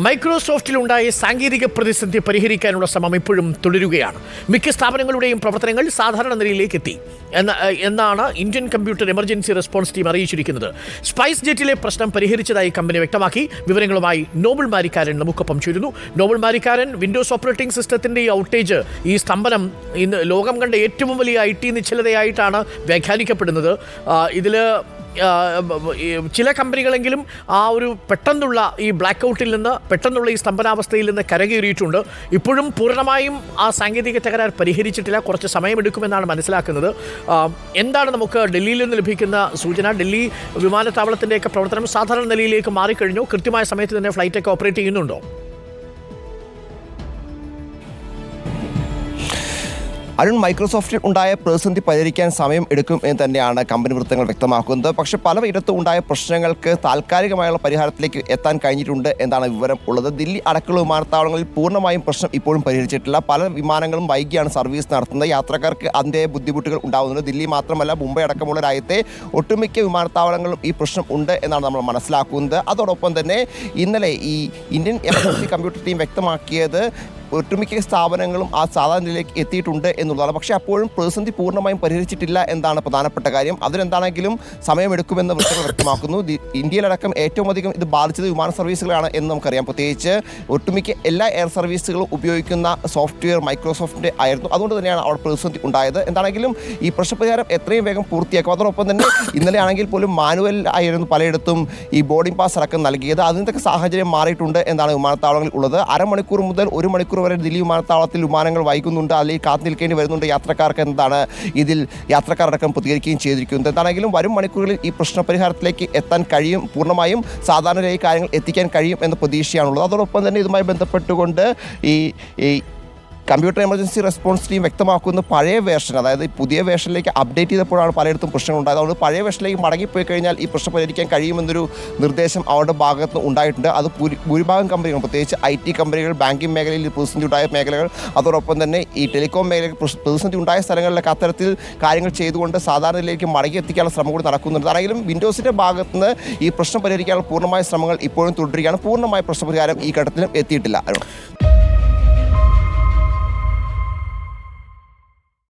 മൈക്രോസോഫ്റ്റിലുണ്ടായ സാങ്കേതിക പ്രതിസന്ധി പരിഹരിക്കാനുള്ള ശ്രമം ഇപ്പോഴും തുടരുകയാണ്. മിക്ക സ്ഥാപനങ്ങളുടെയും പ്രവർത്തനങ്ങൾ സാധാരണ നിലയിലേക്ക് എത്തി എന്നാണ് Indian computer emergency response team അറിയിച്ചിരിക്കുന്നത്. സ്പൈസ് ജെറ്റിലെ പ്രശ്നം പരിഹരിച്ചതായി കമ്പനി വ്യക്തമാക്കി. വിവരങ്ങളുമായി നോബൽ മാരിക്കാരൻ നമുക്കൊപ്പം ചേരുന്നു. നോബൽ മാരിക്കാരൻ, വിൻഡോസ് ഓപ്പറേറ്റിംഗ് സിസ്റ്റത്തിന്റെ ഈ ഔട്ടേജ്, ഈ സ്തംഭനം ഇന്ന് ലോകം കണ്ട ഏറ്റവും വലിയ IT നിശ്ചലതയായിട്ടാണ് വ്യാഖ്യാനിക്കപ്പെടുന്നത്. ഇതിൽ ചില കമ്പനികളെങ്കിലും ആ ഒരു പെട്ടെന്നുള്ള ഈ ബ്ലാക്ക് ഔട്ടിൽ നിന്ന്, പെട്ടെന്നുള്ള ഈ സ്തംഭനാവസ്ഥയിൽ നിന്ന് കരകയറിയിട്ടുണ്ട്. ഇപ്പോഴും പൂർണ്ണമായും ആ സാങ്കേതിക തകരാർ പരിഹരിച്ചിട്ടില്ല. കുറച്ച് സമയമെടുക്കുമെന്നാണ് മനസ്സിലാക്കുന്നത്. എന്താണ് നമുക്ക് ഡൽഹിയിൽ നിന്ന് ലഭിക്കുന്ന സൂചന? ഡൽഹി വിമാനത്താവളത്തിൻ്റെയൊക്കെ പ്രവർത്തനം സാധാരണ നിലയിലേക്ക് മാറിക്കഴിഞ്ഞു? കൃത്യമായ സമയത്ത് തന്നെ ഫ്ലൈറ്റൊക്കെ ഓപ്പറേറ്റ് ചെയ്യുന്നുണ്ടോ? അരുൺ, മൈക്രോസോഫ്റ്റിൽ ഉണ്ടായ പ്രതിസന്ധി പരിഹരിക്കാൻ സമയം എടുക്കും എന്ന് തന്നെയാണ് കമ്പനി വൃത്തങ്ങൾ വ്യക്തമാക്കുന്നത്. പക്ഷേ പലയിടത്തും ഉണ്ടായ പ്രശ്നങ്ങൾക്ക് താൽക്കാലികമായുള്ള പരിഹാരത്തിലേക്ക് എത്താൻ കഴിഞ്ഞിട്ടുണ്ട് എന്നാണ് വിവരം ഉള്ളത്. ദില്ലി അടക്കമുള്ള വിമാനത്താവളങ്ങളിൽ പൂർണ്ണമായും പ്രശ്നം ഇപ്പോഴും പരിഹരിച്ചിട്ടില്ല. പല വിമാനങ്ങളും വൈകിയാണ് സർവീസ് നടത്തുന്നത്. യാത്രക്കാർക്ക് അതിൻ്റെ ബുദ്ധിമുട്ടുകൾ ഉണ്ടാകുന്നുണ്ട്. ദില്ലി മാത്രമല്ല, മുംബൈ അടക്കമുള്ള രാജ്യത്തെ ഒട്ടുമിക്ക വിമാനത്താവളങ്ങളും ഈ പ്രശ്നം ഉണ്ട് എന്നാണ് നമ്മൾ മനസ്സിലാക്കുന്നത്. അതോടൊപ്പം തന്നെ ഇന്നലെ ഈ ഇന്ത്യൻ എമർജൻസി കമ്പ്യൂട്ടർ ടീം വ്യക്തമാക്കിയത് ഒട്ടുമിക്ക സ്ഥാപനങ്ങളും ആ സാധാരണ നിലയിലേക്ക് എത്തിയിട്ടുണ്ട് എന്നുള്ളതാണ്. പക്ഷേ അപ്പോഴും പ്രതിസന്ധി പൂർണ്ണമായും പരിഹരിച്ചിട്ടില്ല എന്നാണ് പ്രധാനപ്പെട്ട കാര്യം. അതിനെന്താണെങ്കിലും സമയമെടുക്കുമെന്ന് വൃത്തങ്ങൾ വ്യക്തമാക്കുന്നു. ഇന്ത്യയിലടക്കം ഏറ്റവും അധികം ഇത് ബാധിച്ചത് വിമാന സർവീസുകളാണ് എന്ന് നമുക്കറിയാം. പ്രത്യേകിച്ച് ഒട്ടുമിക്ക എല്ലാ എയർ സർവീസുകളും ഉപയോഗിക്കുന്ന സോഫ്റ്റ്വെയർ മൈക്രോസോഫ്റ്റിൻ്റെ ആയിരുന്നു. അതുകൊണ്ട് തന്നെയാണ് അവിടെ പ്രതിസന്ധി ഉണ്ടായത്. എന്താണെങ്കിലും ഈ പ്രശ്നപരിഹാരം എത്രയും വേഗം പൂർത്തിയാക്കും. അതോടൊപ്പം തന്നെ ഇന്നലെ ആണെങ്കിൽ പോലും മാനുവൽ ആയിരുന്നു പലയിടത്തും ഈ ബോർഡിംഗ് പാസ് അടക്കം നൽകിയത്. അതിൻ്റെ സാഹചര്യം മാറിയിട്ടുണ്ട് എന്നാണ് വിമാനത്താവളങ്ങളിൽ ഉള്ളത്. അരമണിക്കൂർ മുതൽ 1 മണിക്കൂർ വരെ ദില്ലി വിമാനത്താവളത്തിൽ വിമാനങ്ങൾ വൈകുന്നുണ്ട്, അല്ലെങ്കിൽ കാത്തു നിൽക്കേണ്ടി വരുന്നുണ്ട് യാത്രക്കാർക്ക് എന്താണ് ഇതിൽ യാത്രക്കാരടക്കം പ്രതികരിക്കുകയും ചെയ്തിരിക്കുന്നത്. എന്താണെങ്കിലും വരും മണിക്കൂറുകളിൽ ഈ പ്രശ്നപരിഹാരത്തിലേക്ക് എത്താൻ കഴിയും, പൂർണ്ണമായും സാധാരണ കാര്യങ്ങൾ എത്തിക്കാൻ കഴിയും എന്ന പ്രതീക്ഷയാണുള്ളത്. അതോടൊപ്പം തന്നെ ഇതുമായി ബന്ധപ്പെട്ടുകൊണ്ട് ഈ കമ്പ്യൂട്ടർ എമർജൻസി റെസ്പോൺസ് ടീം വ്യക്തമാക്കുന്ന പഴയ വേർഷൻ, അതായത് പുതിയ വേർഷനിലേക്ക് അപ്ഡേറ്റ് ചെയ്തപ്പോഴാണ് പലയിടത്തും പ്രശ്നങ്ങളുണ്ടായത്. അതുകൊണ്ട് പഴയ വേർഷനിലേക്ക് മടങ്ങിപ്പോയി കഴിഞ്ഞാൽ ഈ പ്രശ്നം പരിഹരിക്കാൻ കഴിയുമെന്നൊരു നിർദ്ദേശം അവരുടെ ഭാഗത്ത് ഉണ്ടായിട്ടുണ്ട്. അത് ഭൂരിഭാഗം കമ്പനികൾ, പ്രത്യേകിച്ച് IT കമ്പനികൾ, ബാങ്കിങ് മേഖലയിൽ പ്രതിസന്ധി ഉണ്ടായ മേഖലകൾ, അതോടൊപ്പം തന്നെ ഈ ടെലികോം മേഖലയിൽ പ്രതിസന്ധി ഉണ്ടായ സ്ഥലങ്ങളിലൊക്കെ അത്തരത്തിൽ കാര്യങ്ങൾ ചെയ്തുകൊണ്ട് സാധാരണയിലേക്ക് മടങ്ങി എത്തിക്കാനുള്ള ശ്രമം കൂടി നടക്കുന്നുണ്ട്. ആണെങ്കിലും വിൻഡോസിൻ്റെ ഭാഗത്ത് നിന്ന് ഈ പ്രശ്നം പരിഹരിക്കാനുള്ള പൂർണ്ണമായ ശ്രമങ്ങൾ ഇപ്പോഴും തുടരുകയാണ്. പൂർണ്ണമായ പ്രശ്നപരിഹാരം ഈ ഘട്ടത്തിലും എത്തിയിട്ടില്ല.